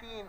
3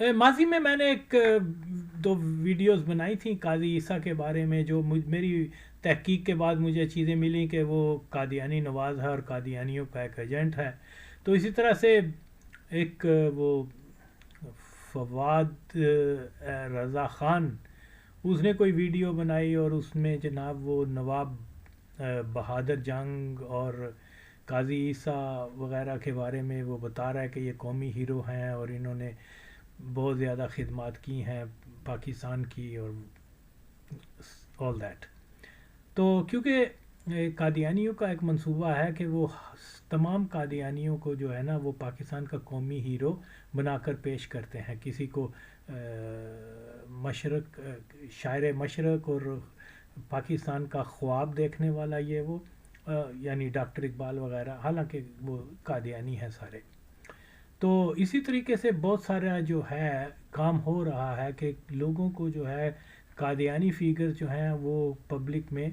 ماضی میں میں نے ایک دو ویڈیوز بنائی تھیں قاضی عیسیٰ کے بارے میں، جو میری تحقیق کے بعد مجھے چیزیں ملیں کہ وہ قادیانی نواز ہے اور قادیانیوں کا ایک ایجنٹ ہے. تو اسی طرح سے ایک وہ فواد رضا خان، اس نے کوئی ویڈیو بنائی اور اس میں جناب وہ نواب بہادر جنگ اور قاضی عیسیٰ وغیرہ کے بارے میں وہ بتا رہا ہے کہ یہ قومی ہیرو ہیں اور انہوں نے بہت زیادہ خدمات کی ہیں پاکستان کی اور آل دیٹ. تو کیونکہ قادیانیوں کا ایک منصوبہ ہے کہ وہ تمام قادیانیوں کو جو ہے نا وہ پاکستان کا قومی ہیرو بنا کر پیش کرتے ہیں. کسی کو مشرق، شاعر مشرق اور پاکستان کا خواب دیکھنے والا یہ وہ یعنی ڈاکٹر اقبال وغیرہ، حالانکہ وہ قادیانی ہیں سارے. تو اسی طریقے سے بہت سارا جو ہے کام ہو رہا ہے کہ لوگوں کو جو ہے قادیانی فیگر جو ہیں وہ پبلک میں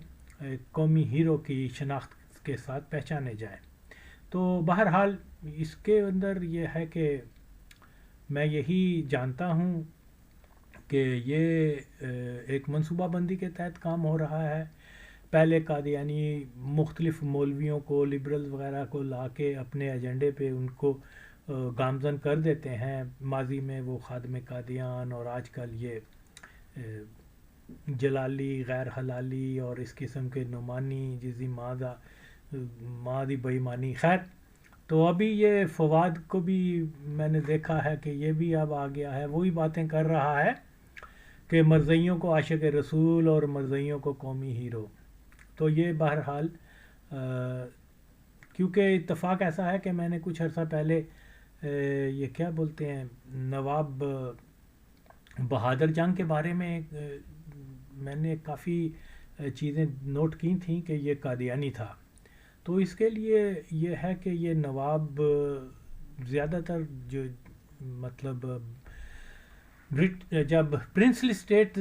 قومی ہیرو کی شناخت کے ساتھ پہچانے جائیں. تو بہرحال اس کے اندر یہ ہے کہ میں یہی جانتا ہوں کہ یہ ایک منصوبہ بندی کے تحت کام ہو رہا ہے. پہلے قادیانی مختلف مولویوں کو، لبرل وغیرہ کو لا کے اپنے ایجنڈے پہ ان کو گامزن کر دیتے ہیں. ماضی میں وہ خادم قادیان اور آج کل یہ جلالی، غیر حلالی اور اس قسم کے نعمانی جزی مادی بےایمانی. خیر، تو ابھی یہ فواد کو بھی میں نے دیکھا ہے کہ یہ بھی اب آ گیا ہے، وہی باتیں کر رہا ہے کہ مرزئیوں کو عاشق رسول اور مرزئیوں کو قومی ہیرو. تو یہ بہرحال کیونکہ اتفاق ایسا ہے کہ میں نے کچھ عرصہ پہلے یہ کیا بولتے ہیں نواب بہادر جنگ کے بارے میں میں نے کافی چیزیں نوٹ کی تھیں کہ یہ قادیانی تھا. تو اس کے لیے یہ ہے کہ یہ نواب زیادہ تر جو مطلب جب پرنسلی اسٹیٹ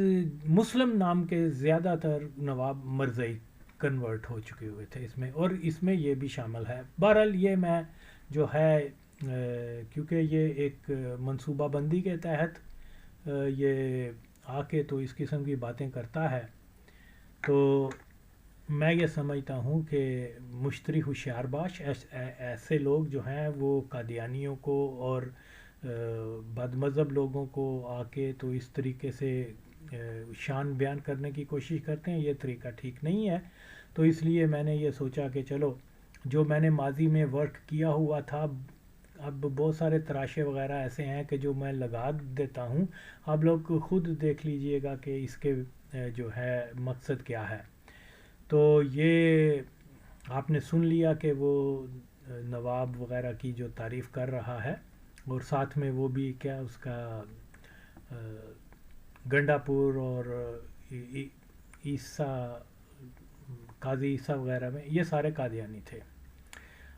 مسلم نام کے زیادہ تر نواب مرزائی کنورٹ ہو چکے ہوئے تھے اس میں، اور اس میں یہ بھی شامل ہے. بہرحال یہ میں جو ہے کیونکہ یہ ایک منصوبہ بندی کے تحت یہ آ کے تو اس قسم کی باتیں کرتا ہے، تو میں یہ سمجھتا ہوں کہ مشتری ہوشیار باش ایسے لوگ جو ہیں وہ قادیانیوں کو اور بد مذہب لوگوں کو آ کے تو اس طریقے سے شان بیان کرنے کی کوشش کرتے ہیں. یہ طریقہ ٹھیک نہیں ہے. تو اس لیے میں نے یہ سوچا کہ چلو جو میں نے ماضی میں ورک کیا ہوا تھا، اب بہت سارے تراشے وغیرہ ایسے ہیں کہ جو میں لگا دیتا ہوں، آپ لوگ خود دیکھ لیجئے گا کہ اس کے جو ہے مقصد کیا ہے. تو یہ آپ نے سن لیا کہ وہ نواب وغیرہ کی جو تعریف کر رہا ہے، اور ساتھ میں وہ بھی کیا اس کا گنڈا پور اور عیسیٰ، قاضی عیسیٰ وغیرہ میں یہ سارے قادیانی تھے.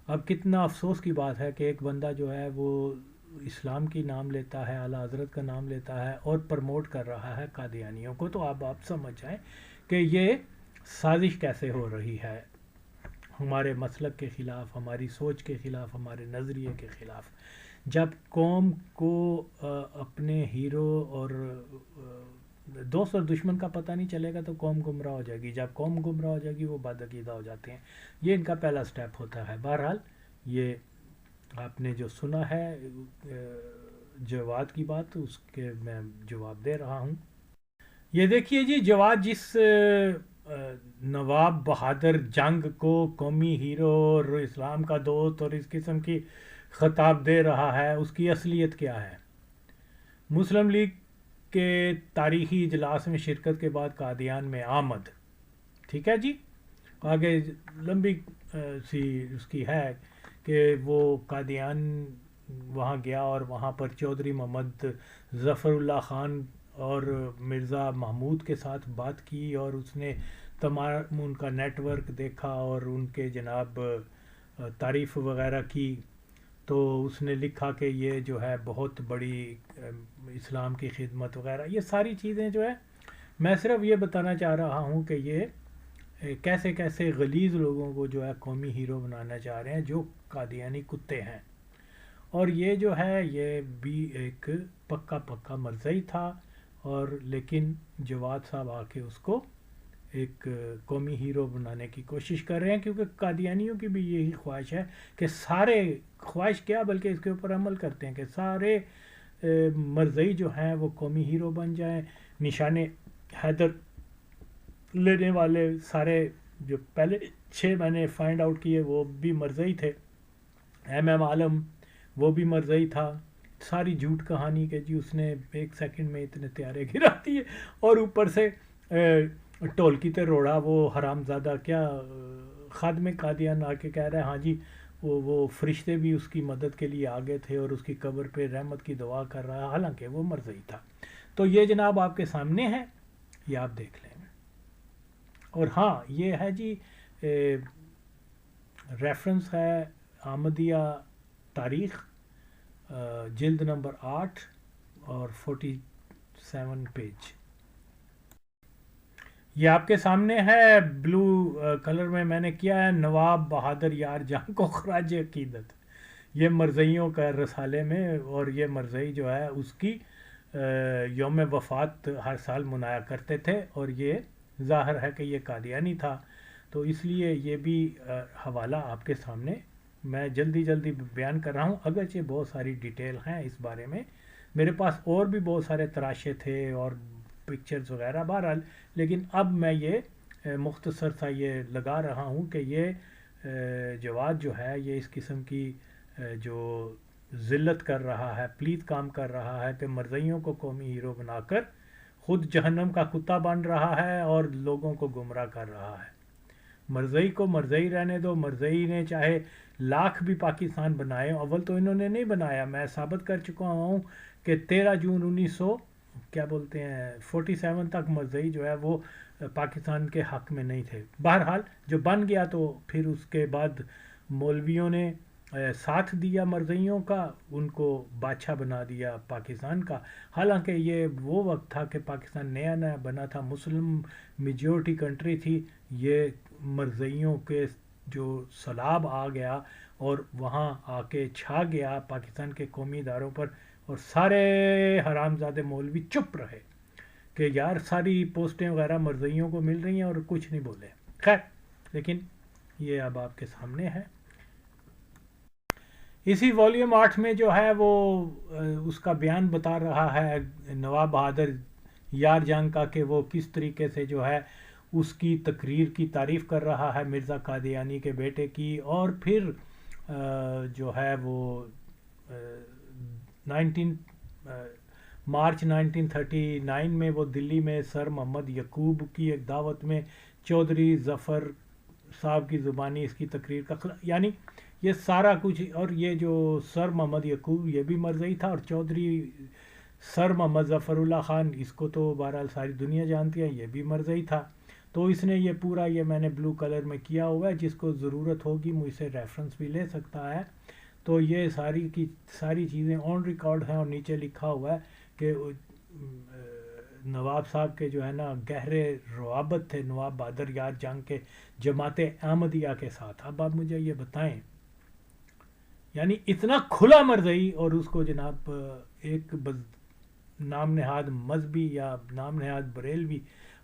اب کتنا افسوس کی بات ہے کہ ایک بندہ جو ہے وہ اسلام کی نام لیتا ہے، اعلیٰ حضرت کا نام لیتا ہے اور پرموٹ کر رہا ہے قادیانیوں کو. تو اب آپ سمجھ جائیں کہ یہ سازش کیسے ہو رہی ہے ہمارے مسلک کے خلاف، ہماری سوچ کے خلاف، ہمارے نظریے کے خلاف. جب قوم کو اپنے ہیرو اور دوست اور دشمن کا پتہ نہیں چلے گا تو قوم گمراہ ہو جائے گی. جب قوم گمراہ ہو جائے گی وہ بد عقیدہ ہو جاتے ہیں. یہ ان کا پہلا سٹیپ ہوتا ہے. بہرحال یہ آپ نے جو سنا ہے جواد کی بات، اس کے میں جواب دے رہا ہوں. یہ دیکھیے جی، جواد جس نواب بہادر جنگ کو قومی ہیرو اور اسلام کا دوست اور اس قسم کی خطاب دے رہا ہے، اس کی اصلیت کیا ہے؟ مسلم لیگ کے تاریخی اجلاس میں شرکت کے بعد قادیان میں آمد. ٹھیک ہے جی، آگے لمبی سی اس کی ہے کہ وہ قادیان وہاں گیا اور وہاں پر چودھری محمد ظفر اللہ خان اور مرزا محمود کے ساتھ بات کی، اور اس نے تمام ان کا نیٹ ورک دیکھا اور ان کے جناب تعریف وغیرہ کی. تو اس نے لکھا کہ یہ جو ہے بہت بڑی اسلام کی خدمت وغیرہ، یہ ساری چیزیں جو ہے میں صرف یہ بتانا چاہ رہا ہوں کہ یہ کیسے کیسے غلیظ لوگوں کو جو ہے قومی ہیرو بنانا چاہ رہے ہیں جو قادیانی کتے ہیں. اور یہ جو ہے یہ بھی ایک پکا مرزئی تھا، اور لیکن جواد صاحب آ کے اس کو ایک قومی ہیرو بنانے کی کوشش کر رہے ہیں، کیونکہ قادیانیوں کی بھی یہی خواہش ہے کہ سارے، خواہش کیا بلکہ اس کے اوپر عمل کرتے ہیں کہ سارے مرزئی جو ہیں وہ قومی ہیرو بن جائیں. نشان حیدر لینے والے سارے جو پہلے 6 میں نے فائنڈ آؤٹ کیے وہ بھی مرزئی تھے. ایم عالم وہ بھی مرزئی تھا. ساری جھوٹ کہانی کہ جی اس نے 1 سیکنڈ میں اتنے طیارے گرا دیے، اور اوپر سے ٹولکی تے روڑا وہ حرام زادہ کیا خادم قادیان آ کے کہہ رہا ہے ہاں جی وہ فرشتے بھی اس کی مدد کے لیے آگے تھے اور اس کی قبر پہ رحمت کی دعا کر رہا ہے، حالانکہ وہ مرزئی تھا. تو یہ جناب آپ کے سامنے ہے، یہ آپ دیکھ لیں. اور ہاں یہ ہے جی ریفرنس ہے احمدیہ تاریخ جلد نمبر 8 اور 47 پیج. یہ آپ کے سامنے ہے بلو کلر میں نے کیا ہے نواب بہادر یار جان کو خراج عقیدت. یہ مرزئیوں کا رسالے میں، اور یہ مرزئی جو ہے اس کی یوم وفات ہر سال منایا کرتے تھے، اور یہ ظاہر ہے کہ یہ قادیانی تھا. تو اس لیے یہ بھی حوالہ آپ کے سامنے میں جلدی بیان کر رہا ہوں، اگرچہ بہت ساری ڈیٹیل ہیں اس بارے میں. میرے پاس اور بھی بہت سارے تراشے تھے اور پکچرز وغیرہ، بہرحال لیکن اب میں یہ مختصر سا یہ لگا رہا ہوں کہ یہ جواد جو ہے یہ اس قسم کی جو ذلت کر رہا ہے، پلیت کام کر رہا ہے کہ مرزئیوں کو قومی ہیرو بنا کر خود جہنم کا کتا بن رہا ہے اور لوگوں کو گمراہ کر رہا ہے. مرزئی کو مرزئی رہنے دو. مرزئی نے چاہے لاکھ بھی پاکستان بنائے، اول تو انہوں نے نہیں بنایا. میں ثابت کر چکا ہوں کہ 13 جون 47 تک مرزئی جو ہے وہ پاکستان کے حق میں نہیں تھے. بہرحال جو بن گیا تو پھر اس کے بعد مولویوں نے ساتھ دیا مرزئیوں کا، ان کو بادشاہ بنا دیا پاکستان کا. حالانکہ یہ وہ وقت تھا کہ پاکستان نیا بنا تھا، مسلم میجورٹی کنٹری تھی. یہ مرزئیوں کے جو سیلاب آ گیا اور وہاں آ کے چھا گیا پاکستان کے قومی اداروں پر، اور سارے حرامزادے مولوی چپ رہے کہ یار ساری پوسٹیں وغیرہ مرزئیوں کو مل رہی ہیں اور کچھ نہیں بولے. خیر لیکن یہ اب آپ کے سامنے ہے. اسی والیوم 8 میں جو ہے وہ اس کا بیان بتا رہا ہے نواب بہادر یار جنگ کا کہ وہ کس طریقے سے جو ہے اس کی تقریر کی تعریف کر رہا ہے مرزا قادیانی کے بیٹے کی. اور پھر جو ہے وہ 1939 میں وہ دلی میں سر محمد یعقوب کی ایک دعوت میں چودھری ظفر صاحب کی زبانی اس کی تقریر کا یعنی یہ سارا کچھ. اور یہ جو سر محمد یعقوب یہ بھی مرزئی تھا، اور چودھری سر محمد ظفر اللہ خان اس کو تو بہرحال ساری دنیا جانتی ہے، یہ بھی مرزئی تھا. تو اس نے یہ پورا یہ میں نے بلو کلر میں کیا ہوا ہے، جس کو ضرورت ہوگی مجھ سے ریفرنس بھی لے سکتا ہے. تو یہ ساری کی ساری چیزیں آن ریکارڈ ہیں، اور نیچے لکھا ہوا ہے کہ نواب صاحب کے جو ہے نا گہرے روابط تھے نواب بہادر یار جنگ کے جماعت احمدیہ کے ساتھ. اب آپ مجھے یہ بتائیں، یعنی اتنا کھلا مرزئی اور اس کو جناب ایک نام نہاد مذہبی یا نام نہاد بریلوی،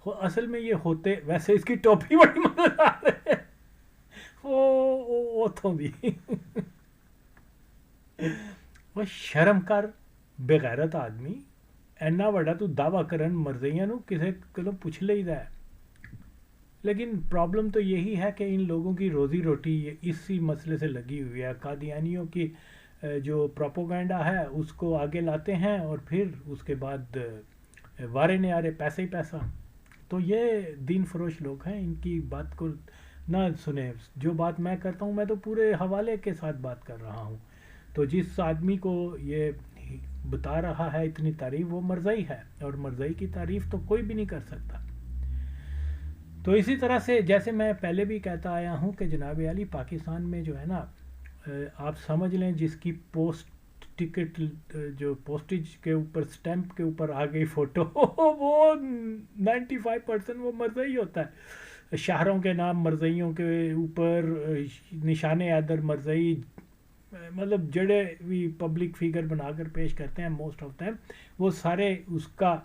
اصل میں یہ ہوتے ویسے اس کی ٹوپی بڑی مدد آ رہے ہیں تو بھی وہ شرم کر بغیرت آدمی اینا بڑا تو دعویٰ کرن مرزئیاں نو کسے کلو پوچھ لئی دا ہے. لیکن پرابلم تو یہی ہے کہ ان لوگوں کی روزی روٹی اسی مسئلے سے لگی ہوئی ہے. قادیانیوں کی جو پروپوگنڈا ہے اس کو آگے لاتے ہیں اور پھر اس کے بعد وارے نیارے پیسے ہی پیسہ. تو یہ دین فروش لوگ ہیں، ان کی بات کو نہ سنیں. جو بات میں کرتا ہوں میں تو پورے حوالے کے ساتھ بات کر رہا ہوں. تو جس آدمی کو یہ بتا رہا ہے اتنی تعریف وہ مرزئی ہے، اور مرزئی کی تعریف تو کوئی بھی نہیں کر سکتا. تو اسی طرح سے جیسے میں پہلے بھی کہتا آیا ہوں کہ جناب عالی پاکستان میں جو ہے نا آپ سمجھ لیں جس کی پوسٹ ٹکٹ جو پوسٹیج کے اوپر سٹیمپ کے اوپر آ گئی فوٹو وہ 95% وہ مرزئی ہوتا ہے. شہروں کے نام مرزئیوں کے اوپر، نشان حیدر مرزئی، مطلب جڑے بھی پبلک فگر بنا کر پیش کرتے ہیں موسٹ آف ٹائم، وہ سارے اس کا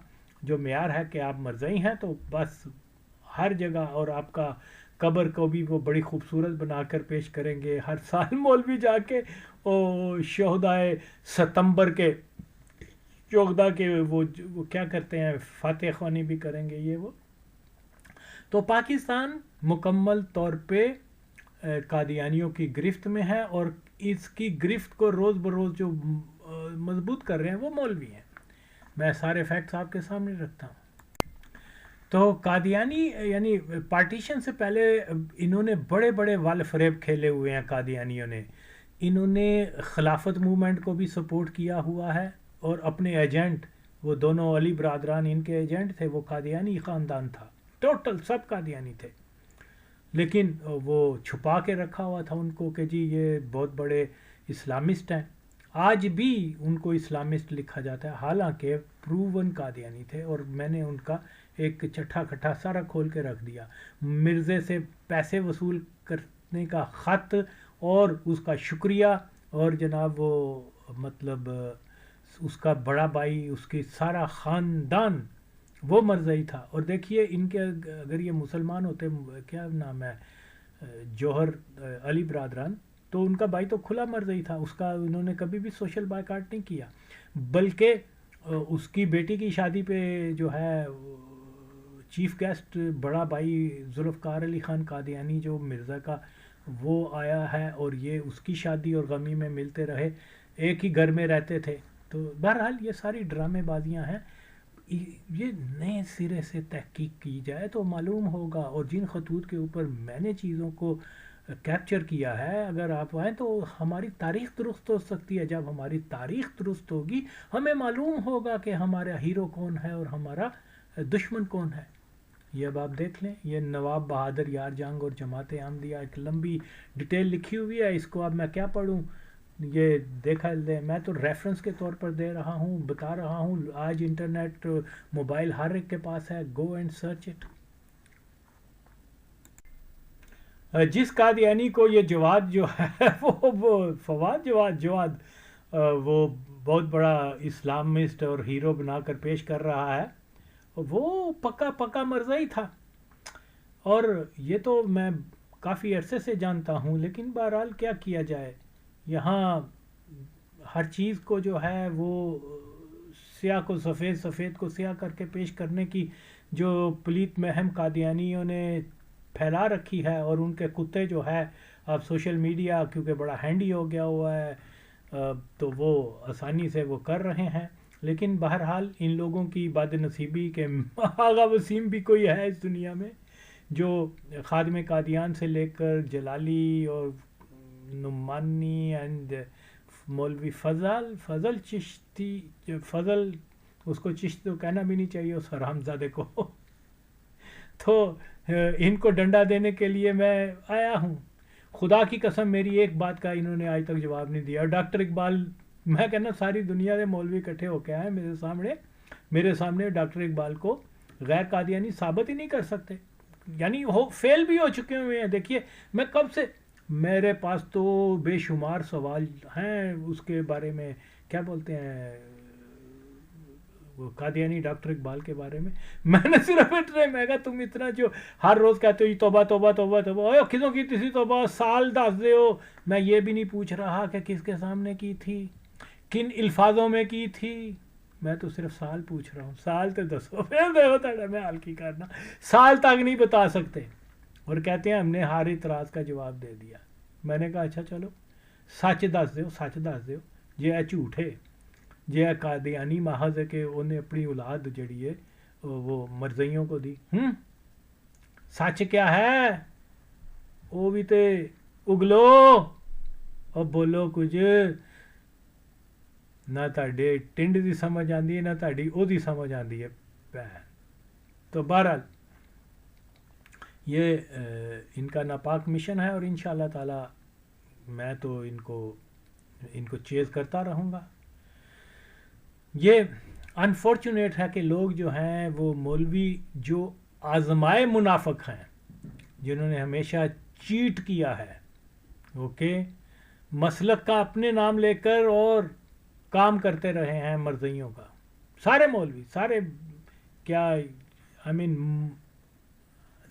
جو معیار ہے کہ آپ مرزئی ہیں تو بس ہر جگہ، اور آپ کا قبر کو بھی وہ بڑی خوبصورت بنا کر پیش کریں گے. ہر سال مولوی جا کے شہدائے ستمبر کے شہدا کے وہ کیا کرتے ہیں، فاتح خوانی بھی کریں گے یہ وہ. تو پاکستان مکمل طور پہ قادیانیوں کی گرفت میں ہے، اور اس کی گرفت کو روز بروز جو مضبوط کر رہے ہیں وہ مولوی ہیں. میں سارے فیکٹس آپ کے سامنے رکھتا ہوں. تو قادیانی یعنی پارٹیشن سے پہلے انہوں نے بڑے بڑے وال فریب کھیلے ہوئے ہیں قادیانیوں نے. انہوں نے خلافت موومنٹ کو بھی سپورٹ کیا ہوا ہے، اور اپنے ایجنٹ وہ دونوں علی برادران ان کے ایجنٹ تھے، وہ قادیانی خاندان تھا، ٹوٹل سب قادیانی تھے. لیکن وہ چھپا کے رکھا ہوا تھا ان کو کہ جی یہ بہت بڑے اسلامسٹ ہیں. آج بھی ان کو اسلامسٹ لکھا جاتا ہے، حالانکہ پروون قادیانی تھے. اور میں نے ان کا ایک چٹھا کٹھا سارا کھول کے رکھ دیا. مرزے سے پیسے وصول کرنے کا خط اور اس کا شکریہ، اور جناب وہ مطلب اس کا بڑا بھائی، اس کی سارا خاندان وہ مرزئی تھا. اور دیکھیے ان کے اگر یہ مسلمان ہوتے، کیا نام ہے، جوہر علی برادران، تو ان کا بھائی تو کھلا مرزئی تھا، اس کا انہوں نے کبھی بھی سوشل بائیکاٹ نہیں کیا. بلکہ اس کی بیٹی کی شادی پہ جو ہے چیف گیسٹ بڑا بھائی ذوالفقار علی خان قادیانی جو مرزا کا، وہ آیا ہے، اور یہ اس کی شادی اور غمی میں ملتے رہے، ایک ہی گھر میں رہتے تھے. تو بہرحال یہ ساری ڈرامے بازیاں ہیں. یہ نئے سرے سے تحقیق کی جائے تو معلوم ہوگا. اور جن خطوط کے اوپر میں نے چیزوں کو کیپچر کیا ہے، اگر آپ آئیں تو ہماری تاریخ درست ہو سکتی ہے. جب ہماری تاریخ درست ہوگی ہمیں معلوم ہوگا کہ ہمارا ہیرو کون ہے اور ہمارا دشمن کون ہے. یہ اب آپ دیکھ لیں، یہ نواب بہادر یار جنگ اور جماعت احمدیہ ایک لمبی ڈیٹیل لکھی ہوئی ہے. اس کو اب میں کیا پڑھوں، یہ دیکھا دے، میں تو ریفرنس کے طور پر دے رہا ہوں، بتا رہا ہوں. آج انٹرنیٹ موبائل ہر ایک کے پاس ہے، گو اینڈ سرچ اٹ. جس قادیانی کو یہ جواد جو ہے وہ فواد جواد وہ بہت بڑا اسلامسٹ اور ہیرو بنا کر پیش کر رہا ہے، وہ پکا مرزئی تھا. اور یہ تو میں کافی عرصے سے جانتا ہوں. لیکن بہرحال کیا کیا جائے، یہاں ہر چیز کو جو ہے وہ سیاہ کو سفید، سفید کو سیاہ کر کے پیش کرنے کی جو پلیت مہم قادیانیوں نے پھیلا رکھی ہے، اور ان کے کتے جو ہے اب سوشل میڈیا کیونکہ بڑا ہینڈی ہو گیا ہوا ہے تو وہ آسانی سے وہ کر رہے ہیں. لیکن بہرحال ان لوگوں کی بد نصیبی کہ آغا وسیم بھی کوئی ہے اس دنیا میں جو خادم قادیان سے لے کر جلالی اور نعمانی اینڈ مولوی فضل چشتی، فضل اس کو چشت تو کہنا بھی نہیں چاہیے اس حرام زادے کو. تو ان کو ڈنڈا دینے کے لیے میں آیا ہوں. خدا کی قسم میری ایک بات کا انہوں نے آج تک جواب نہیں دیا. اور ڈاکٹر اقبال، میں کہنا ساری دنیا کے مولوی اکٹھے ہو کے آئے میرے سامنے ڈاکٹر اقبال کو غیر قادیانی ثابت ہی نہیں کر سکتے، یعنی فیل بھی ہو چکے ہوئے ہیں. دیکھیے میں کب سے، میرے پاس تو بے شمار سوال ہیں اس کے بارے میں، کیا بولتے ہیں وہ قادیانی ڈاکٹر اقبال کے بارے میں. میں نے صرف میں کہا تم اتنا جو ہر روز کہتے ہو توبہ توبہ توبہ توبہ، کسوں کی تیسی توبہ سال دس دے ہو. میں یہ بھی نہیں پوچھ رہا کہ کس کے سامنے کی تھی، کن الفاظوں میں کی تھی. میں تو صرف سال پوچھ رہا ہوں. سال تو دسو پھر میں حل کی کرنا، سال تک نہیں بتا سکتے. اور کہتے ہیں ہم نے ہر اعتراض کا جواب دے دیا. میں نے کہا اچھا چلو سچ دس دیو جی ہے جھوٹے، جی ہے قادیانی محض ہے کہ انہیں اپنی اولاد جڑی ہے وہ مرزیوں کو دی. سچ کیا ہے وہ بھی تے اگلو اور بولو کچھ. نہ تھے ٹنڈ دی سمجھ آتی ہے، نہ تھی وہ سمجھ آتی ہے. تو بہرحال یہ ان کا ناپاک مشن ہے، اور انشاءاللہ تعالی میں تو ان کو چیز کرتا رہوں گا. یہ انفارچونیٹ ہے کہ لوگ جو ہیں وہ مولوی جو آزمائے منافق ہیں، جنہوں نے ہمیشہ چیٹ کیا ہے، اوکے، مسلک کا اپنے نام لے کر اور کام کرتے رہے ہیں مرزائیوں کا. سارے مولوی سارے کیا آئی مین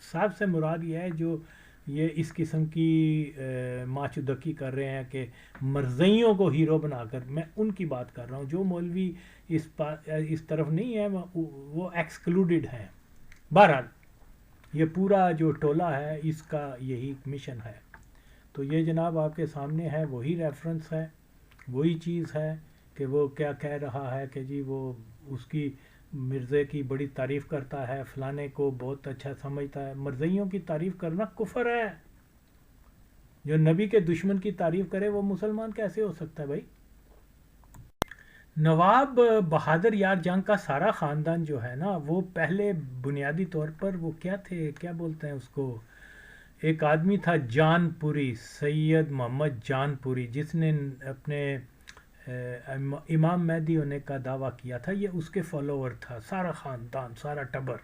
صاحب سے مراد یہ ہے جو یہ اس قسم کی ماچدکی کر رہے ہیں کہ مرزائیوں کو ہیرو بنا کر. میں ان کی بات کر رہا ہوں جو مولوی اس طرف نہیں ہے وہ ایکسکلوڈڈ ہیں. بہرحال یہ پورا جو ٹولہ ہے اس کا یہی مشن ہے. تو یہ جناب آپ کے سامنے ہے, وہی ریفرنس ہے, وہی چیز ہے کہ وہ کیا کہہ رہا ہے کہ جی وہ اس کی مرزے کی بڑی تعریف کرتا ہے, فلانے کو بہت اچھا سمجھتا ہے. مرزائیوں کی تعریف کرنا کفر ہے. جو نبی کے دشمن کی تعریف کرے وہ مسلمان کیسے ہو سکتا ہے بھائی؟ نواب بہادر یار جنگ کا سارا خاندان جو ہے نا وہ پہلے بنیادی طور پر وہ کیا تھے, کیا بولتے ہیں اس کو, ایک آدمی تھا جان پوری, سید محمد جان پوری, جس نے اپنے امام مہدی ہونے کا دعویٰ کیا تھا. یہ اس کے فالوور تھا سارا خاندان, سارا ٹبر.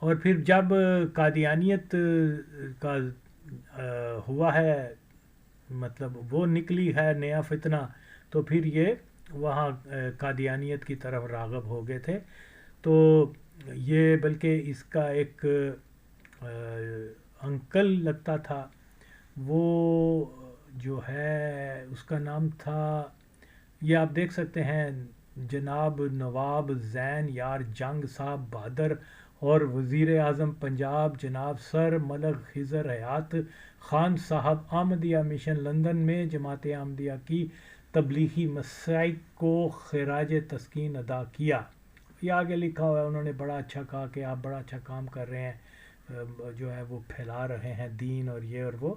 اور پھر جب قادیانیت کا ہوا ہے, مطلب وہ نکلی ہے نیا فتنہ, تو پھر یہ وہاں قادیانیت کی طرف راغب ہو گئے تھے. تو یہ بلکہ اس کا ایک انکل لگتا تھا, وہ جو ہے اس کا نام تھا, یہ آپ دیکھ سکتے ہیں, جناب نواب زین یار جنگ صاحب بہادر اور وزیر اعظم پنجاب جناب سر ملک خضر حیات خان صاحب احمدیہ مشن لندن میں جماعت احمدیہ کی تبلیغی مسائل کو خراج تسکین ادا کیا. یہ آگے لکھا ہوا ہے, انہوں نے بڑا اچھا کہا کہ آپ بڑا اچھا کام کر رہے ہیں, جو ہے وہ پھیلا رہے ہیں دین اور یہ اور وہ.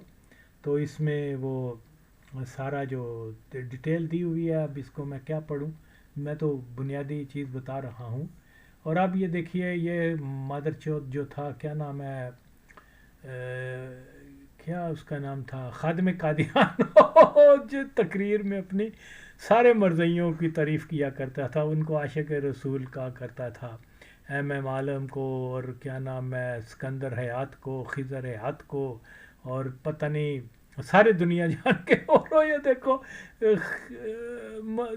تو اس میں وہ سارا جو ڈیٹیل دی ہوئی ہے, اب اس کو میں کیا پڑھوں, میں تو بنیادی چیز بتا رہا ہوں. اور اب یہ دیکھیے یہ مادر چوت جو تھا, کیا نام ہے, کیا اس کا نام تھا, خادم قادیان, جو تقریر میں اپنی سارے مرزائیوں کی تعریف کیا کرتا تھا, ان کو عاشق رسول کہا کرتا تھا, ایم عالم کو, اور کیا نام ہے سکندر حیات کو, خضر حیات کو, اور پتہ نہیں سارے دنیا جان کے. اور یہ دیکھو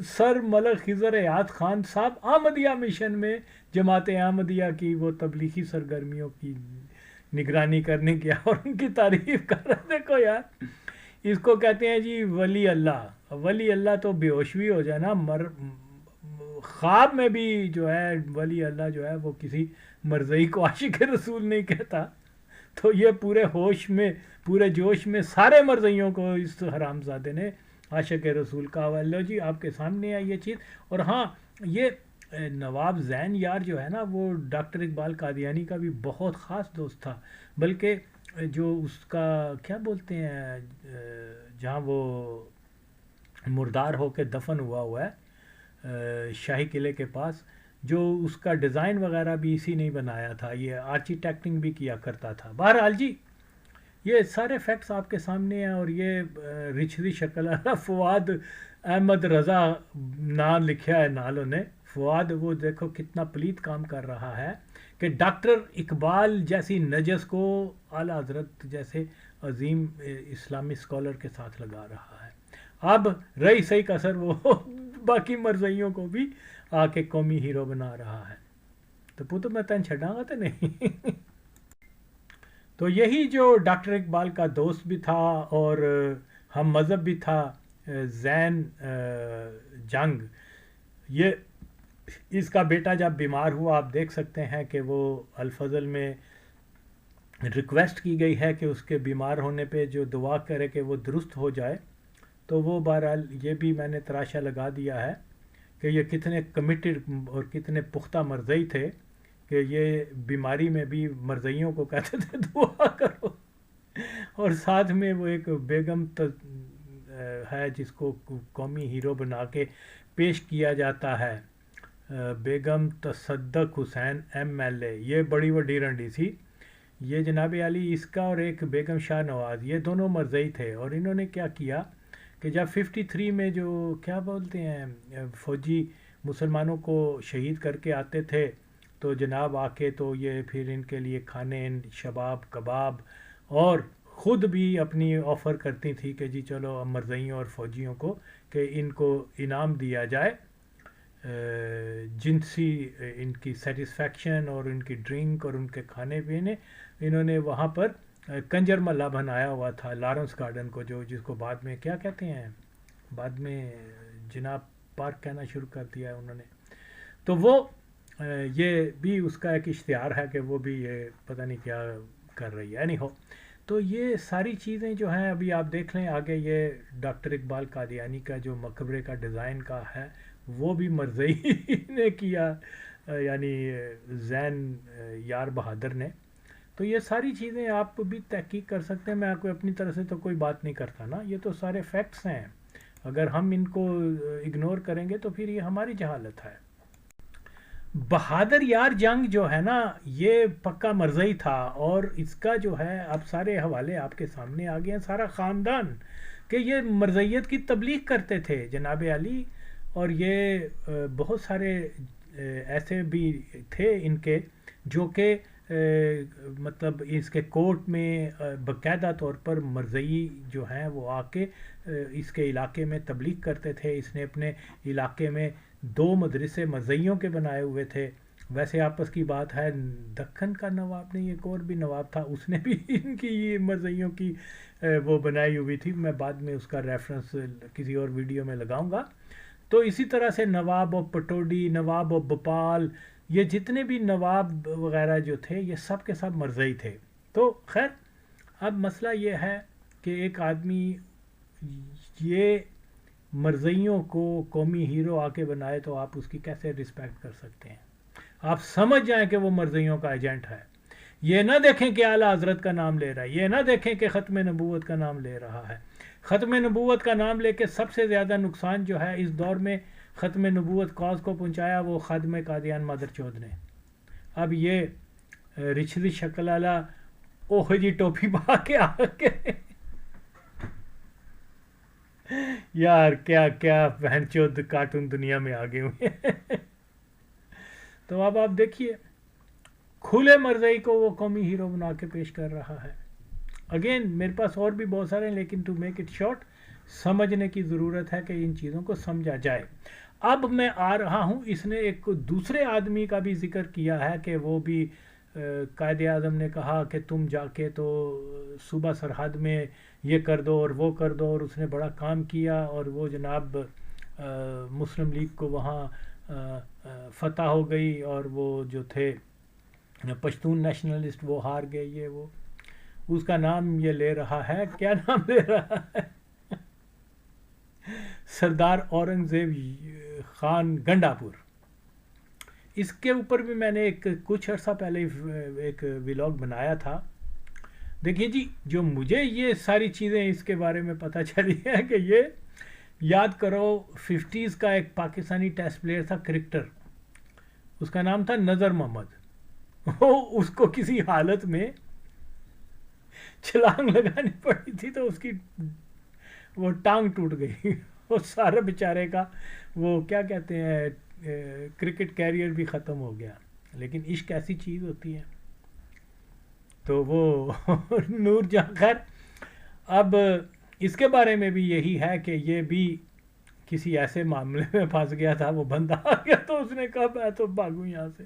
سر ملک خضر حیات خان صاحب احمدیہ مشن میں جماعت احمدیہ کی وہ تبلیغی سرگرمیوں کی نگرانی کرنے گیا اور ان کی تعریف کر رہے. دیکھو یار, اس کو کہتے ہیں جی ولی اللہ. ولی اللہ تو بے ہوش بھی ہو جائے نا, خواب میں بھی جو ہے ولی اللہ جو ہے وہ کسی مرزائی کو عاشق رسول نہیں کہتا. تو یہ پورے ہوش میں پورے جوش میں سارے مرزائیوں کو اس حرامزادے نے عاشق رسول کہا. لو جی آپ کے سامنے ہے یہ چیز. اور ہاں, یہ نواب زین یار جو ہے نا وہ ڈاکٹر اقبال قادیانی کا بھی بہت خاص دوست تھا. بلکہ جو اس کا کیا بولتے ہیں, جہاں وہ مردار ہو کے دفن ہوا ہے شاہی قلعے کے پاس, جو اس کا ڈیزائن وغیرہ بھی اسی نے بنایا تھا, یہ آرکیٹیکٹنگ بھی کیا کرتا تھا. بہرحال جی یہ سارے فیکٹس آپ کے سامنے ہیں. اور یہ رچھری شکل فواد احمد رضا نام لکھا ہے نالوں نے. فواد وہ دیکھو کتنا پلیت کام کر رہا ہے کہ ڈاکٹر اقبال جیسی نجس کو اعلیٰ حضرت جیسے عظیم اسلامی اسکالر کے ساتھ لگا رہا ہے. اب رہی صحیح کسر وہ باقی مرزائیوں کو بھی آ کے قومی ہیرو بنا رہا ہے. تو پتہ میں تین چھڑاں گا تو نہیں. تو یہی جو ڈاکٹر اقبال کا دوست بھی تھا اور ہم مذہب بھی تھا, زین جنگ, یہ اس کا بیٹا جب بیمار ہوا, آپ دیکھ سکتے ہیں کہ وہ الفضل میں ریکویسٹ کی گئی ہے کہ اس کے بیمار ہونے پہ جو دعا کرے کہ وہ درست ہو جائے. تو وہ بہرحال یہ بھی میں نے تراشا لگا دیا ہے کہ یہ کتنے کمیٹڈ اور کتنے پختہ مرزائی تھے کہ یہ بیماری میں بھی مرزائیوں کو کہتے تھے دعا کرو. اور ساتھ میں وہ ایک بیگم ہے جس کو قومی ہیرو بنا کے پیش کیا جاتا ہے, بیگم تصدق حسین MLA, یہ بڑی وڈی رنڈی تھی. یہ جناب علی اس کا, اور ایک بیگم شاہ نواز, یہ دونوں مرزائی تھے. اور انہوں نے کیا کیا کہ جب 53 میں جو کیا بولتے ہیں فوجی مسلمانوں کو شہید کر کے آتے تھے تو جناب آ کے تو یہ پھر ان کے لیے کھانے شباب کباب اور خود بھی اپنی آفر کرتی تھی کہ جی چلو مرزائیوں اور فوجیوں کو کہ ان کو انعام دیا جائے جنسی ان کی سیٹسفیکشن اور ان کی ڈرنک اور ان کے کھانے پینے. انہوں نے وہاں پر کنجر محلہ بنایا ہوا تھا لارنس گارڈن کو، جس کو بعد میں کیا کہتے ہیں، بعد میں جناب پارک کہنا شروع کر دیا ہے انہوں نے. تو وہ یہ بھی اس کا ایک اشتہار ہے کہ وہ بھی یہ پتہ نہیں کیا کر رہی ہے. اینی ہو، تو یہ ساری چیزیں جو ہیں ابھی آپ دیکھ لیں آگے. یہ ڈاکٹر اقبال قادیانی کا جو مقبرے کا ڈیزائن کا ہے وہ بھی مرزئی نے کیا، یعنی زین یار بہادر نے. تو یہ ساری چیزیں آپ بھی تحقیق کر سکتے ہیں. میں کوئی اپنی طرف سے تو کوئی بات نہیں کرتا نا، یہ تو سارے فیکٹس ہیں. اگر ہم ان کو اگنور کریں گے تو پھر یہ ہماری جہالت ہے. بہادر یار جنگ جو ہے نا یہ پکا مرزئی تھا، اور اس کا جو ہے اب سارے حوالے آپ کے سامنے آ گئے ہیں. سارا خاندان کہ یہ مرزیت کی تبلیغ کرتے تھے جناب علی، اور یہ بہت سارے ایسے بھی تھے ان کے جو کہ مطلب اس کے کورٹ میں باقاعدہ طور پر مرزئی جو ہیں وہ آ کے اس کے علاقے میں تبلیغ کرتے تھے. اس نے اپنے علاقے میں 2 مدرسے مرزئیوں کے بنائے ہوئے تھے. ویسے آپس کی بات ہے دکن کا نواب نہیں، ایک اور بھی نواب تھا، اس نے بھی ان کی یہ مرزئیوں کی وہ بنائی ہوئی تھی. میں بعد میں اس کا ریفرنس کسی اور ویڈیو میں لگاؤں گا. تو اسی طرح سے نواب of Pataudi, Nawab of Bhopal, یہ جتنے بھی نواب وغیرہ جو تھے یہ سب کے سب مرزئی تھے. تو خیر اب مسئلہ یہ ہے کہ ایک آدمی یہ مرزئیوں کو قومی ہیرو آ کے بنائے تو آپ اس کی کیسے رسپیکٹ کر سکتے ہیں؟ آپ سمجھ جائیں کہ وہ مرزئیوں کا ایجنٹ ہے. یہ نہ دیکھیں کہ اعلیٰ حضرت کا نام لے رہا ہے، یہ نہ دیکھیں کہ ختم نبوت کا نام لے رہا ہے. ختم نبوت کا نام لے کے سب سے زیادہ نقصان جو ہے اس دور میں ختم نبوت کاز کو پہنچایا وہ خادم قادیان مادر چودھ نے. اب یہ رچھلی شکل والا اوہ جی ٹوپی پا کے آ کے یار کیا کیا بہن چود کارٹون دنیا میں آگے ہوئے. تو اب آپ دیکھیے کھلے مرزئی کو وہ قومی ہیرو بنا کے پیش کر رہا ہے. اگین میرے پاس اور بھی بہت سارے ہیں لیکن ٹو میک اٹ شارٹ سمجھنے کی ضرورت ہے کہ ان چیزوں کو سمجھا جائے. اب میں آ رہا ہوں، اس نے ایک دوسرے آدمی کا بھی ذکر کیا ہے کہ وہ بھی قائد اعظم نے کہا کہ تم جا کے تو صوبہ سرحد میں یہ کر دو اور وہ کر دو، اور اس نے بڑا کام کیا اور وہ جناب مسلم لیگ کو وہاں فتح ہو گئی، اور وہ جو تھے پشتون نیشنلسٹ وہ ہار گئے. یہ وہ اس کا نام یہ لے رہا ہے، کیا نام لے رہا ہے، سردار اورنگزیب خان گنڈا پور. اس کے اوپر بھی میں نے کچھ عرصہ پہلے ایک ولاگ بنایا تھا. دیکھیے جی جو مجھے یہ ساری چیزیں اس کے بارے میں پتہ چلی ہے کہ یہ یاد کرو 50s کا ایک پاکستانی ٹیسٹ پلیئر تھا کرکٹر، اس کا نام تھا نذر محمد. وہ اس کو کسی حالت میں چھلانگ لگانی پڑی تھی تو اس کی وہ ٹانگ ٹوٹ گئی. وہ سارا بیچارے کا وہ کیا کہتے ہیں کرکٹ کیریئر بھی ختم ہو گیا. لیکن عشق ایسی چیز ہوتی ہے. تو وہ نور جہاں خیر اب اس کے بارے میں بھی یہی ہے کہ یہ بھی کسی ایسے معاملے میں پھنس گیا تھا، وہ بندہ آ گیا تو اس نے کہا میں تو بھاگوں یہاں سے.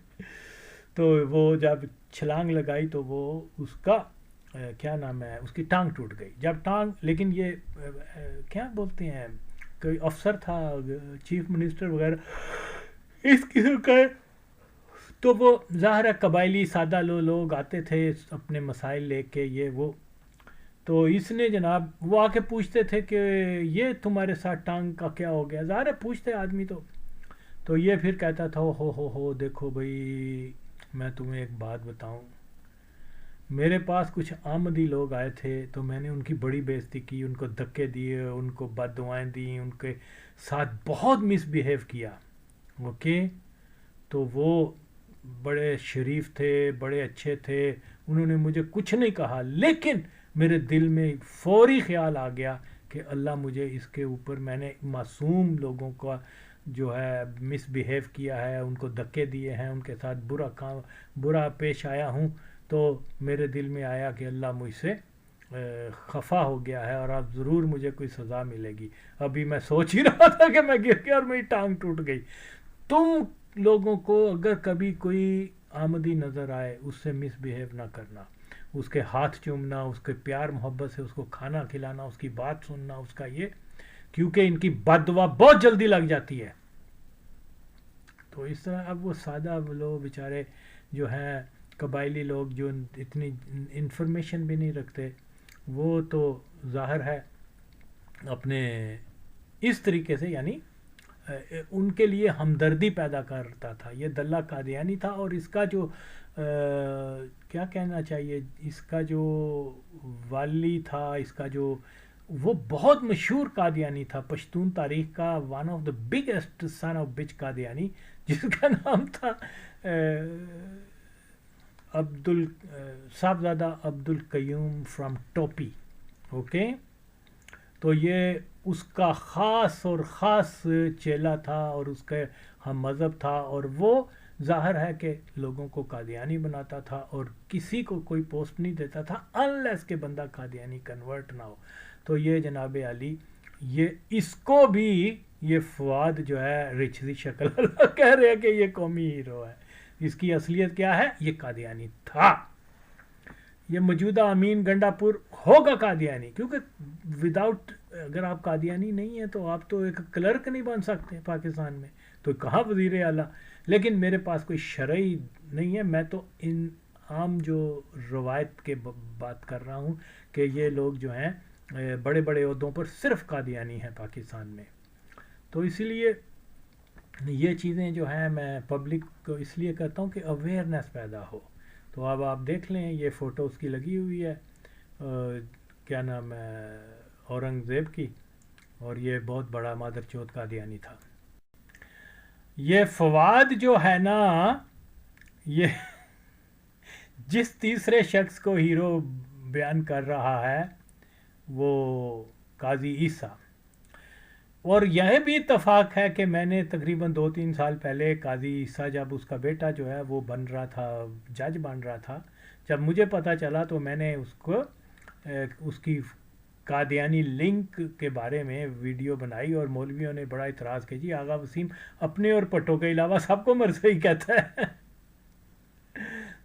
تو وہ جب چھلانگ لگائی تو وہ اس کا کیا نام ہے اس کی ٹانگ ٹوٹ گئی. جب ٹانگ لیکن یہ کیا بولتے ہیں کوئی افسر تھا چیف منسٹر وغیرہ اس قسم کا، تو وہ ظاہر ہے قبائلی سادہ لوگ آتے تھے اپنے مسائل لے کے یہ وہ. تو اس نے جناب وہ آ کے پوچھتے تھے کہ یہ تمہارے ساتھ ٹانگ کا کیا ہو گیا. ظاہر ہے پوچھتے آدمی تو یہ پھر کہتا تھا ہو دیکھو بھائی میں تمہیں ایک بات بتاؤں، میرے پاس کچھ آمدی لوگ آئے تھے تو میں نے ان کی بڑی بےعزتی کی، ان کو دھکے دیے، ان کو بد دعائیں دیں، ان کے ساتھ بہت مس بیہیو کیا. اوکے تو وہ بڑے شریف تھے، بڑے اچھے تھے، انہوں نے مجھے کچھ نہیں کہا، لیکن میرے دل میں فوری خیال آ گیا کہ اللہ مجھے اس کے اوپر میں نے معصوم لوگوں کا جو ہے مس بیہیو کیا ہے، ان کو دھکے دیے ہیں، ان کے ساتھ برا پیش آیا ہوں، تو میرے دل میں آیا کہ اللہ مجھ سے خفا ہو گیا ہے اور اب ضرور مجھے کوئی سزا ملے گی. ابھی میں سوچ ہی رہا تھا کہ میں گر گیا اور میری ٹانگ ٹوٹ گئی. تم لوگوں کو اگر کبھی کوئی آمدی نظر آئے اس سے مس بیہیو نہ کرنا, اس کے ہاتھ چومنا, اس کے پیار محبت سے اس کو کھانا کھلانا, اس کی بات سننا, اس کا یہ, کیونکہ ان کی بد دعا بہت جلدی لگ جاتی ہے. تو اس طرح اب وہ سادہ لوگ بیچارے جو ہیں قبائلی لوگ جو اتنی انفارمیشن بھی نہیں رکھتے, وہ تو ظاہر ہے اپنے اس طریقے سے, یعنی ان کے لیے ہمدردی پیدا کرتا تھا. یہ دلہ قادیانی تھا اور اس کا جو کیا کہنا چاہیے, اس کا جو والی تھا, اس کا جو وہ بہت مشہور قادیانی تھا پشتون تاریخ کا, one of the biggest son of bitch Qadiani, جس کا نام تھا صاحبزادہ عبد القیوم فرام ٹوپی. اوکے, تو یہ اس کا خاص اور خاص چیلا تھا اور اس کے ہم مذہب تھا, اور وہ ظاہر ہے کہ لوگوں کو قادیانی بناتا تھا اور کسی کو کوئی پوسٹ نہیں دیتا تھا انلیس کہ بندہ قادیانی کنورٹ نہ ہو. تو یہ جناب علی, یہ اس کو بھی یہ فواد جو ہے رچ سی شکل والا کہہ رہے ہیں کہ یہ قومی ہیرو ہے. اس کی اصلیت کیا ہے؟ یہ قادیانی تھا. یہ موجودہ امین گنڈا پور ہوگا قادیانی, کیونکہ وداؤٹ, اگر آپ قادیانی نہیں ہیں تو آپ تو ایک کلرک نہیں بن سکتے پاکستان میں, تو کہاں وزیر اعلیٰ. لیکن میرے پاس کوئی شرعی نہیں ہے, میں تو ان عام جو روایت کے بات کر رہا ہوں کہ یہ لوگ جو ہیں بڑے بڑے عہدوں پر صرف قادیانی ہیں پاکستان میں. تو اسی لیے یہ چیزیں جو ہیں میں پبلک کو اس لیے کہتا ہوں کہ اویئرنیس پیدا ہو. تو اب آپ دیکھ لیں, یہ فوٹو اس کی لگی ہوئی ہے, کیا نام ہے, اورنگزیب کی, اور یہ بہت بڑا مادر چوت قادیانی تھا. یہ فواد جو ہے نا, یہ جس تیسرے شخص کو ہیرو بیان کر رہا ہے وہ قاضی عیسیٰ. اور یہ بھی اتفاق ہے کہ میں نے تقریباً 2-3 سال پہلے قاضی عیسیٰ, جب اس کا بیٹا جو ہے وہ بن رہا تھا, جج بن رہا تھا, جب مجھے پتہ چلا تو میں نے اس کو اس کی قادیانی لنک کے بارے میں ویڈیو بنائی, اور مولویوں نے بڑا اعتراض کیا, جی آغا وسیم اپنے اور پٹھوں کے علاوہ سب کو مرزئی کہتا ہے.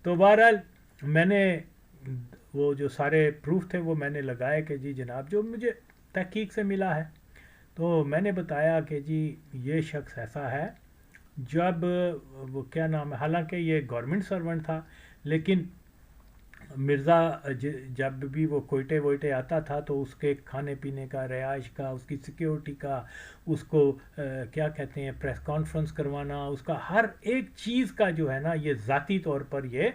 تو بہرحال میں نے وہ جو سارے پروف تھے وہ میں نے لگائے کہ جی جناب جو مجھے تحقیق سے ملا ہے. تو میں نے بتایا کہ جی یہ شخص ایسا ہے, جب وہ کیا نام ہے, حالانکہ یہ گورنمنٹ سرونٹ تھا, لیکن مرزا جب بھی وہ کوئٹے ووئٹے آتا تھا تو اس کے کھانے پینے کا, رہائش کا, اس کی سیکیورٹی کا, اس کو کیا کہتے ہیں پریس کانفرنس کروانا, اس کا ہر ایک چیز کا جو ہے نا یہ ذاتی طور پر یہ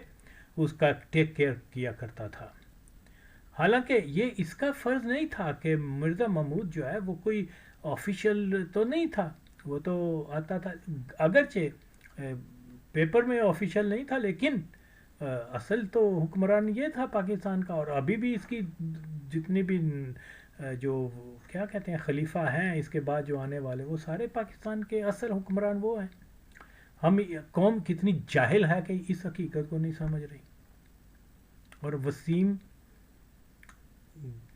اس کا ٹیک کیئر کیا کرتا تھا. حالانکہ یہ اس کا فرض نہیں تھا کہ مرزا محمود جو ہے وہ کوئی آفیشیل تو نہیں تھا, وہ تو آتا تھا, اگرچہ پیپر میں آفیشیل نہیں تھا, لیکن اصل تو حکمران یہ تھا پاکستان کا. اور ابھی بھی اس کی جتنی بھی جو کیا کہتے ہیں خلیفہ ہیں اس کے بعد جو آنے والے, وہ سارے پاکستان کے اصل حکمران وہ ہیں. ہم قوم کتنی جاہل ہے کہ اس حقیقت کو نہیں سمجھ رہی. اور وسیم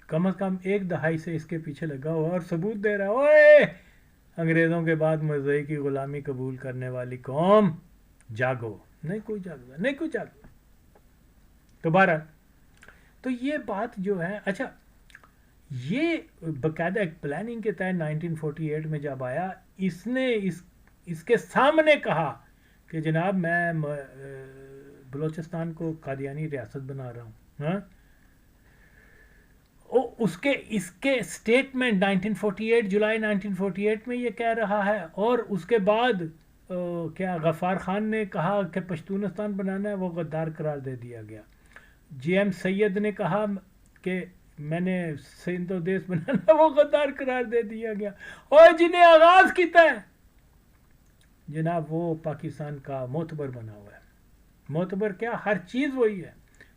کم از کم 1 دہائی سے اس کے پیچھے لگا ہوا اور ثبوت دے رہا ہے, اوئے انگریزوں کے بعد مرزائی کی غلامی قبول کرنے والی قوم جاگو. نہیں کوئی جاگا, نہیں کوئی جاگا. تو بہرحال تو یہ بات جو ہے, اچھا یہ باقاعدہ ایک پلاننگ کے تحت 1948 میں جب آیا, اس نے اس کے سامنے کہا کہ جناب میں بلوچستان کو قادیانی ریاست بنا رہا ہوں. ہاں, اس کے اسٹیٹمنٹ 1948 جولائی 1948 میں یہ کہہ رہا ہے. اور اس کے بعد کیا غفار خان نے کہا کہ پشتونستان بنانا ہے, وہ غدار قرار دے دیا گیا. جی ایم سید نے کہا کہ میں نے سندھ و دیس بنانا, وہ غدار قرار دے دیا گیا. اور جنہیں آغاز کیتا ہے جناب وہ پاکستان کا معتبر بنا ہوا ہے. معتبر کیا, ہر چیز وہی ہے.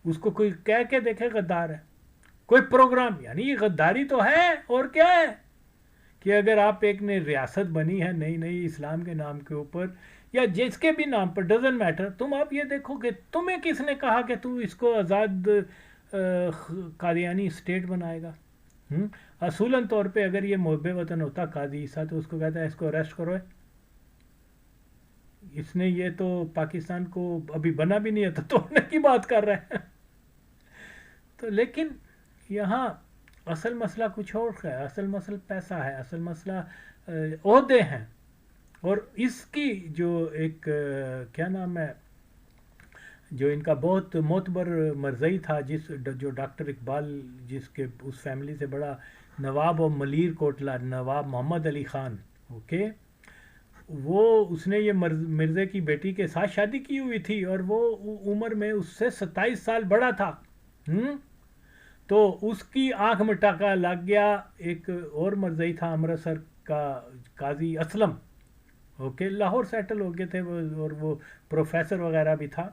اس کو کوئی کہہ کے دیکھے غدار ہے, کوئی پروگرام, یعنی یہ غداری تو ہے. اور کیا ہے کہ اگر آپ ایک نے ریاست بنی ہے نئی نئی اسلام کے نام کے اوپر یا جس کے بھی نام پر, ڈزنٹ میٹر, تم آپ یہ دیکھو کہ تمہیں کس نے کہا کہ تو اس کو آزاد قادیانی اسٹیٹ بنائے گا؟ اصولاً طور پہ اگر یہ محب وطن ہوتا قاضی عیسیٰ تو اس کو کہتا ہے اس کو اریسٹ کرو، اس نے یہ تو پاکستان کو ابھی بنا بھی نہیں ہے تو توڑنے کی بات کر رہے ہیں۔ تو لیکن یہاں اصل مسئلہ کچھ اور ہے، اصل مسئلہ پیسہ ہے، اصل مسئلہ عہدے ہیں، اور اس کی جو ایک کیا نام ہے، جو ان کا بہت معتبر مرزئی تھا، جو ڈاکٹر اقبال، جس کے اس فیملی سے بڑا نواب و ملیر کوٹلا نواب محمد علی خان، اوکے، وہ اس نے یہ مرزے کی بیٹی کے ساتھ شادی کی ہوئی تھی، اور وہ عمر میں اس سے 27 سال بڑا تھا، تو اس کی آنکھ میں ٹاکا لگ گیا۔ ایک اور مرزئی تھا امرتسر کا قاضی اسلم، اوکے، لاہور سیٹل ہو گئے تھے وہ، اور وہ پروفیسر وغیرہ بھی تھا۔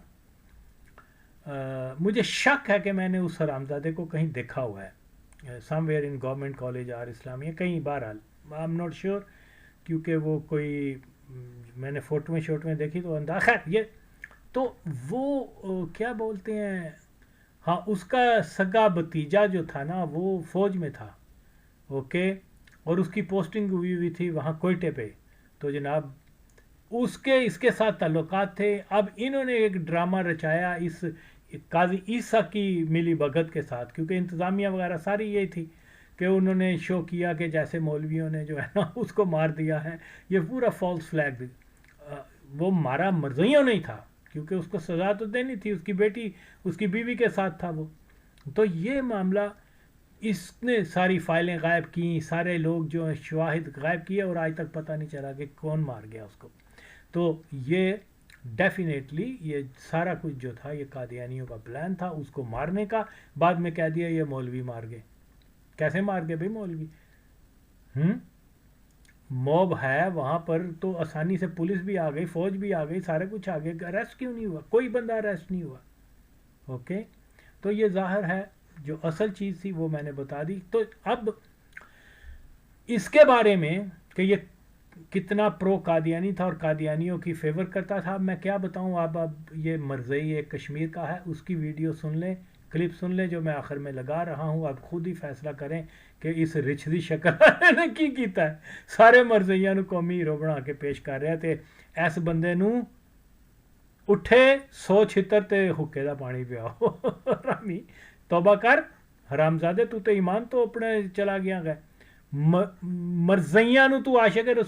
مجھے شک ہے کہ میں نے اس حرامزادے کو کہیں دیکھا ہوا ہے، سم ویئر ان گورنمنٹ کالج اور اسلامیہ کہیں، بہرحال آئی ایم ناٹ شیور، کیونکہ وہ کوئی میں نے فوٹویں دیکھی تو خیر یہ تو وہ کیا بولتے ہیں، ہاں، اس کا سگا بھتیجا جو تھا نا وہ فوج میں تھا، اوکے، اور اس کی پوسٹنگ ہوئی تھی وہاں کوئٹے پہ، تو جناب اس کے ساتھ تعلقات تھے۔ اب انہوں نے ایک ڈرامہ رچایا اس قاضی عیسیٰ کی ملی بھگت کے ساتھ، کیونکہ انتظامیہ وغیرہ ساری یہی تھی کہ انہوں نے شو کیا کہ جیسے مولویوں نے جو ہے نا اس کو مار دیا ہے، یہ پورا فالس فلیگ، وہ مارا مرزائیوں نہیں تھا، کیونکہ اس کو سزا تو دینی تھی، اس کی بیٹی اس کی بیوی کے ساتھ تھا وہ، تو یہ معاملہ اس نے ساری فائلیں غائب کی، سارے لوگ جو ہیں شواہد غائب کیے، اور آج تک پتہ نہیں چلا کہ کون مار گیا اس کو۔ تو یہ ڈیفینیٹلی یہ سارا کچھ جو تھا یہ قادیانیوں کا پلان تھا اس کو مارنے کا، بعد میں کہہ دیا یہ مولوی مار گئے۔ کیسے مار گئے بھائی مولوی؟ موب ہے وہاں پر تو آسانی سے پولیس بھی آ گئی، فوج بھی آ گئی، سارے کچھ آ گئے، اریسٹ کیوں نہیں ہوا؟ کوئی بندہ اریسٹ نہیں ہوا، اوکے۔ تو یہ ظاہر ہے جو اصل چیز تھی وہ میں نے بتا دی۔ تو اب اس کے بارے میں کہ یہ کتنا پرو قادیانی تھا اور قادیانیوں کی فیور کرتا تھا، میں کیا بتاؤں، اب یہ مرزئی ایک کشمیر کا ہے، اس کی ویڈیو سن لیں، کلپ سن لیں جو میں آخر میں لگا رہا ہوں، اب خود ہی فیصلہ کریں کہ اس رچھ شکل نے کی کیتا ہے۔ سارے مرزئیاں نو قومی ہیرو بنا کے پیش کر رہے تھے، اس بندے نو اٹھے 100 چھتر تے حکے دا پانی پیاؤ، رامی توبہ کر حرامزادے، تو تے ایمان تو اپنے چلا گیا گئے، مرزئیاں نو تو عاشق